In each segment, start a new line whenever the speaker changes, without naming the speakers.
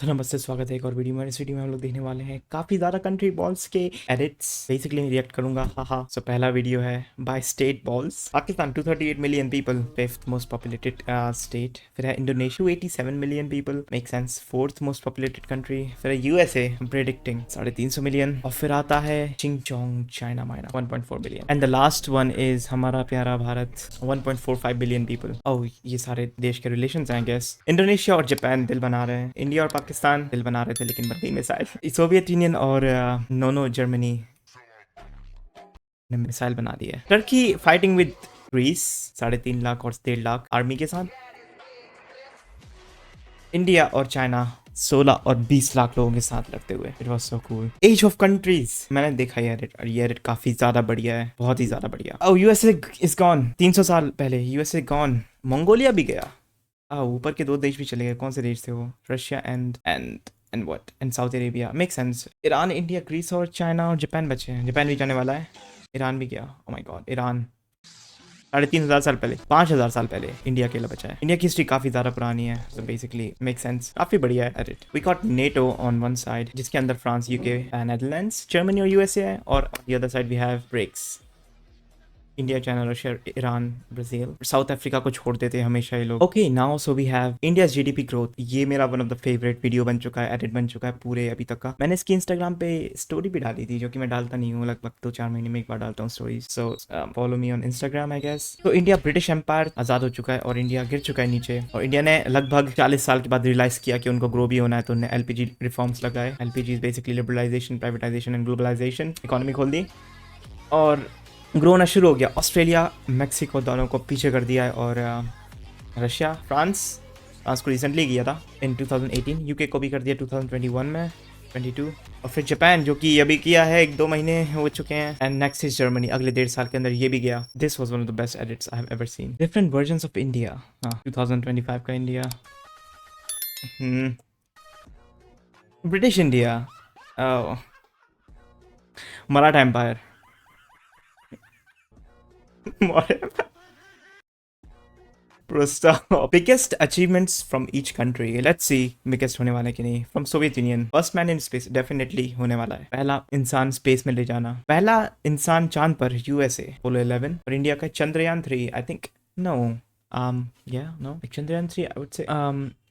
तो नमस्ते, स्वागत है एक और वीडियो में। इस वीडियो में हम लोग देखने वाले हैं काफी ज्यादा कंट्री बॉल्स के एडिट्स। बेसिकली रिएक्ट करूंगा, हाहा। सो पहला वीडियो है by state balls. Pakistan 238 million people, fifth most populated state. फिर है Indonesia 287 million people, make sense, fourth most populated country. फिर है यूएसए, प्रेडिक्टिंग 350 मिलियन। और फिर आता है चिंगचोंग, चाइना माइना 1.4 billion. And the last one is हमारा प्यारा भारत, 1.45 बिलियन पीपल। ओह, ये सारे देश के रिलेशंस हैं गैस। इंडोनेशिया और जापान दिल बना रहे हैं, इंडिया और पाकिस्तान दिल बना रहे थे लेकिन बन गई मिसाइल। सोवियत यूनियन और नोनो जर्मनी ने मिसाइल बना दी है। Turkey fighting with Greece, 3.5 lakh और 1.5 लाख आर्मी के साथ। इंडिया और चाइना 16 और 20 लाख लोगों के साथ लड़ते हुए। It was so cool. Age of countries मैंने देखा ये एडिट, और ये एडिट काफी ज्यादा बढ़िया है, बहुत ही ज्यादा बढ़िया। ओह, यूएसए इज गॉन। 300 साल पहले यूएसए गॉन। मंगोलिया भी गया। ऊपर के दो देश भी चले गए। कौन से देश थे वो? Russia and what and south Arabia. Make sense. Iran, India, Greece और चाइना और जापान बचे हैं। जापान भी जाने वाला है। ईरान भी गया। ओह माय गॉड, ईरान 3,500 साल पहले, 5,000 साल पहले इंडिया अकेला बचा है। इंडिया की हिस्ट्री काफी ज्यादा पुरानी है, तो बेसिकली मेक सेंस। काफी बढ़िया है edit. We got NATO on one side, जिसके अंदर फ्रांस, यूके, नेदरलैंड्स, जर्मनी और यूएसए है, और the other side we have BRICS, India, China, Russia, Iran, Brazil, South Africa को छोड़ देते हैं हमेशा ये लोग। Okay, now so we have India's GDP growth. ये मेरा one of the favourite video बन चुका है, एडिट बन चुका है पूरे अभी तक का। मैंने इसकी इंस्टाग्राम पे स्टोरी भी डाली थी, जो कि मैं डालता नहीं हूँ, लगभग 2-4 महीने में एक बार डालता हूँ stories. So follow me on Instagram I guess. तो इंडिया ब्रिटिश एम्पायर आजाद हो चुका है और इंडिया गिर चुका है नीचे, और इंडिया ने लगभग 40 साल के बाद रियलाइज किया कि उनको ग्रो भी होना है, तो उन्होंने एलपीजी रिफॉर्म्स लगाए। LPG basically liberalisation, privatisation and globalisation. Economy खोल दी और ग्रो होना शुरू हो गया। ऑस्ट्रेलिया, मेक्सिको दोनों को पीछे कर दिया है, और रशिया, फ्रांस को रिसेंटली किया था इन 2018। यूके को भी कर दिया 2021 में, 22। और फिर जापान, जो कि अभी किया है, 1-2 महीने हो चुके हैं। एंड नेक्स्ट इज जर्मनी, अगले 1.5 साल के अंदर ये भी गया। This was one of the best edits I have ever seen. Different versions of India. हाँ, 2025 का India, British India, Maratha empire, biggest achievements from each country. Let's see biggest होने वाला है कि नहीं। From Soviet Union, first man in space, definitely होने वाला है। पहला इंसान स्पेस में ले जाना, पहला इंसान चांद पर, यूएसए, अपोलो 11। और इंडिया का Chandrayaan 3, I think, no, Chandrayaan 3 I would say.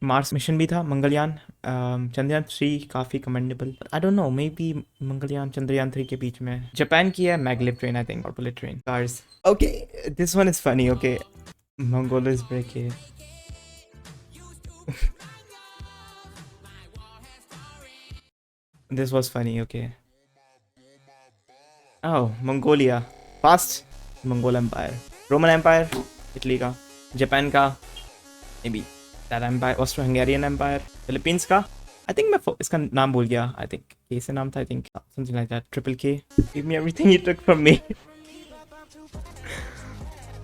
Mars mission भी था, मंगलयान। चंद्रयान 3 काफी commendable, I don't know, maybe Mangalyaan Chandrayaan 3 के बीच में। जापान की है मैगलेव ट्रेन, आई थिंक, और bullet train, cars. Okay, this one is funny. Okay, Mongolia is breaking. This was funny, okay. Oh, Mongolia. Past Mongol Empire. Roman Empire, Italy का. Japan का, maybe that empire. Austro-Hungarian Empire. Philippines का. I think मैं इसका नाम भूल गया. I think K से नाम था. I think something like that. Triple K. Give me everything you took from me.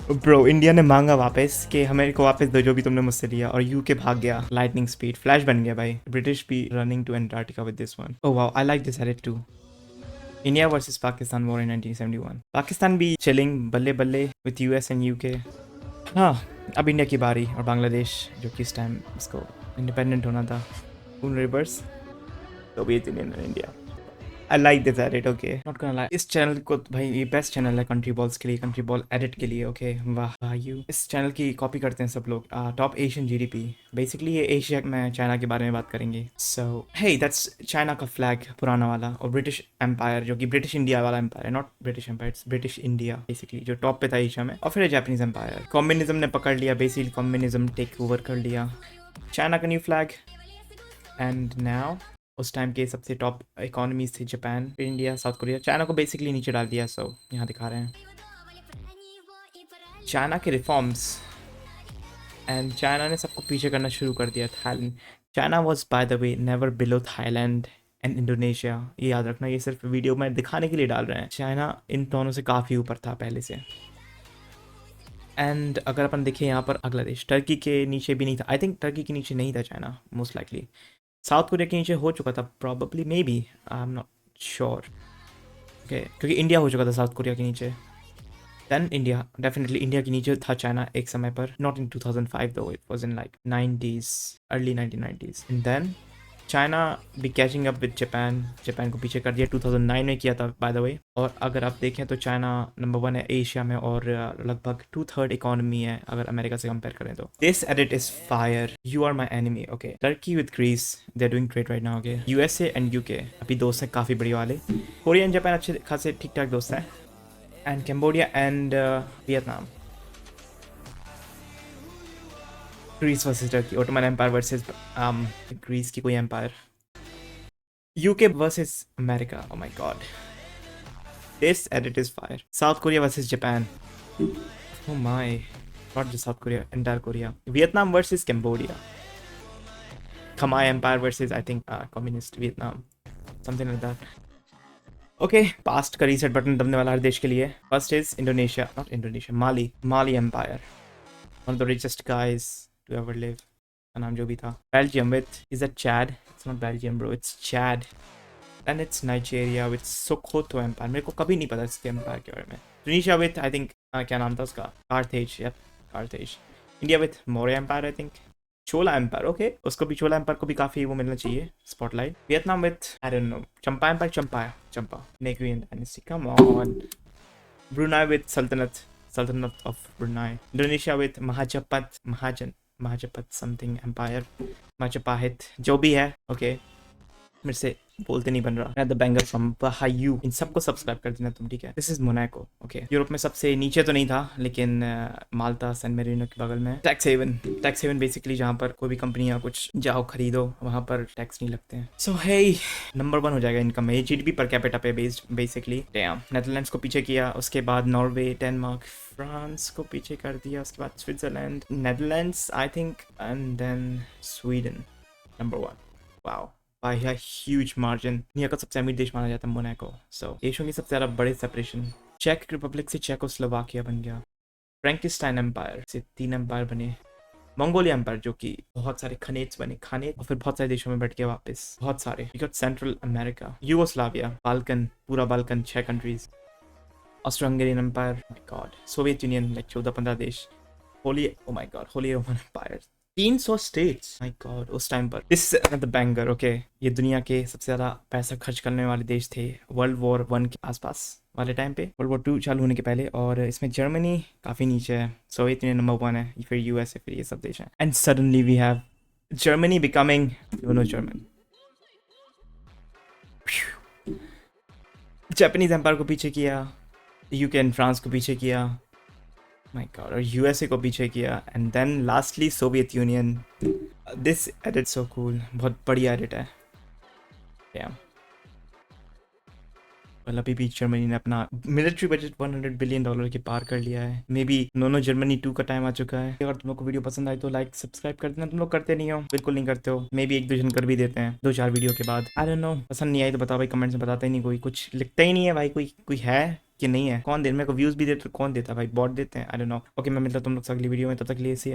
Bro, India ने मांगा वापस कि हमें को वापस दो जो भी तुमने मुझसे लिया, और यूके भाग गया। लाइटनिंग स्पीड, फ्लैश बन गया भाई। ब्रिटिश भी running to Antarctica with this one. Oh wow, I like this edit too. India versus Pakistan war in 1971। Pakistan भी चिलिंग बल्ले बल्ले विद यूएस एंड यूके। हाँ, अब इंडिया की बारी, और बांग्लादेश, जो कि इस टाइम इसको इंडिपेंडेंट होना था। उन reverse, Soviet union and India. I like this edit, okay, not gonna lie. इस चैनल को भाई, ये बेस्ट चैनल है कंट्री बॉल्स के लिए, कंट्री बॉल एडिट के लिए। ओके, वाह भाई, इस चैनल की कॉपी करते हैं सब लोग। टॉप एशियन जीडीपी, बेसिकली ये एशिया में चाइना के बारे में बात करेंगे। सो हे, दैट्स चाइना का फ्लैग, पुराना वाला। और ब्रिटिश एम्पायर, जो कि ब्रिटिश इंडिया वाला एम्पायर है, not British Empire, it's British India basically, जो टॉप पे था एशिया में। और फिर जापानीज एम्पायर। कम्युनिज्म ने पकड़ लिया, बेसिकली कम्युनिज्म टेक ओवर कर लिया। चाइना का न्यू फ्लैग। एंड नाउ, उस टाइम के सबसे टॉप इकोनॉमीज थे Japan, India, south Korea. China को बेसिकली नीचे डाल दिया। सो यहाँ दिखा रहे हैं चाइना के रिफॉर्म्स, एंड चाइना ने सबको पीछे करना शुरू कर दिया। Thailand, China was by the way never below Thailand and Indonesia. ये याद रखना, ये सिर्फ वीडियो में दिखाने के लिए डाल रहे हैं। चाइना इन दोनों से काफ़ी ऊपर था पहले से। एंड अगर अपन देखें यहाँ पर, अगला देश टर्की के नीचे भी नहीं था। आई थिंक टर्की के नीचे नहीं था China, most likely. South Korea के नीचे हो चुका था, probably, may be, I am not sure. Okay, क्योंकि इंडिया हो चुका था साउथ कोरिया के नीचे। देन इंडिया, डेफिनेटली इंडिया के नीचे था चाइना एक समय पर, नॉट इन 2005 दो, it was in like 90s, early 1990s। And then China भी catching up with Japan, Japan को पीछे कर दिया, 2009 में किया था बाय द वे। और अगर आप देखें तो चाइना नंबर 1 है एशिया में और लगभग 2/3 इकोनॉमी है अगर अमेरिका से कंपेयर करें तो। This edit is fire, you are my enemy. Okay, Turkey with Greece, they are doing great right now. Okay, USA and UK अभी दोस्त हैं काफ़ी बढ़िया वाले। कोरिया एंड जापान अच्छे खासे ठीक ठाक दोस्त हैं। And Cambodia and Vietnam. Greece versus Turkey, Ottoman Empire versus Greece की कोई empire. UK versus America, oh my god, this edit is fire. South Korea versus Japan, oh my, not just South Korea, entire Korea. Vietnam versus Cambodia. Khmer Empire versus I think communist Vietnam, something like that. Okay, past का reset button दबने वाला हर देश के लिए। First is Indonesia, not Indonesia, Mali Empire, one of the richest guys to ever live, का नाम जो भी था। Belgium with, is that Chad? It's not Belgium bro, it's Chad. And it's Nigeria with Sokoto Empire, मेरे को कभी नहीं पता इसके एम्पायर के बारे में। Tunisia with I think क्या नाम था उसका, Carthage, yep, Carthage. India with Maurya Empire I think. Chola empire, okay, उसको भी चोला एम्पायर को भी काफी वो मिलना चाहिए spotlight. Vietnam with I don't know, Champa empire, Champa नेक्रियन dynasty, come on. Brunei with सल्तनत of Brunei. Indonesia with Majapahit something empire, Majapahit, जो भी है। ओके, मेरे से बोलते नहीं बन रहा। द बैंगर फ्रॉम बहायू, इन सबको सब्सक्राइब कर देना तुम, ठीक है। This is Monaco, okay. Europe में सबसे नीचे तो नहीं था लेकिन माल्टा सैन मेरिनो के बगल में। टैक्स हेवन बेसिकली जहाँ पर कोई भी कंपनी या कुछ जाओ खरीदो वहाँ पर टैक्स नहीं लगते हैं। सो हे, नंबर 1 हो जाएगा इनकम में, जीडीपी पर कैपिटा पे बेस्ड बेसिकली। डैम, नेदरलैंड्स को पीछे किया, उसके बाद नॉर्वे, डेनमार्क, फ्रांस को पीछे कर दिया, उसके बाद Switzerland, Netherlands I think, and then Sweden number 1। Wow, by a huge margin। दुनिया का सबसे अमीर देश माना जाता है मोनाको। सो देशों की सबसे ज़्यादा बड़े सेपरेशन, चेक रिपब्लिक से चेकोस्लोवाकिया बन गया। फ्रैंकिस्टाइन एम्पायर से 3 एम्पायर बने। मंगोलिया एम्पायर जो कि बहुत सारे खनेज बने, खाने, और फिर बहुत सारे देशों में बैठ गया वापस, बहुत सारे। सेंट्रल अमेरिका, यूगोस्लाविया, बाल्कन, पूरा Balkan 6 countries. Austro Hungarian Empire, my god, Soviet Union like 14-15 देश। Holy, oh my god, holy Roman Empire, 300 states, my god, उस टाइम पर। This the banger, okay. ये दुनिया के सबसे ज्यादा पैसा खर्च करने वाले देश थे वर्ल्ड वॉर 1 के आसपास वाले टाइम पे, वर्ल्ड वॉर 2 चालू होने के पहले। और इसमें जर्मनी काफी नीचे है, सोवियत यूनियन नंबर 1 है, फिर यूएसए, फिर ये सब देश हैं। And suddenly we have Germany becoming you know German. Japanese Empire को पीछे किया, यूके एंड फ्रांस को पीछे किया, माय गॉड, और यूएसए को पीछे किया, and then lastly Soviet Union. This edit so cool, बहुत बढ़िया एडिट है। well, अभी भी जर्मनी ने अपना मिलिट्री बजट $100 बिलियन के पार कर लिया है। मे बी नोनो जर्मनी 2 का टाइम आ चुका है। अगर तुम लोग को वीडियो पसंद आई तो लाइक सब्सक्राइब कर देना। तुम लोग करते नहीं हो, बिल्कुल नहीं करते हो। मे बी 1-2 जन कर भी देते हैं 2-4 वीडियो के बाद। आई डोंट नो, पसंद नहीं आई तो बताओ भाई, कमेंट्स में बताता ही नहीं कोई, कुछ लिखता ही नहीं है भाई। कोई है कि नहीं है? कौन दे, मेरे को व्यूज भी देते, कौन देता भाई? बॉट देते हैं, आई डोंट नो। ओके, मैं मिलता तुम लोग से अगली वीडियो में, तब तक लिए से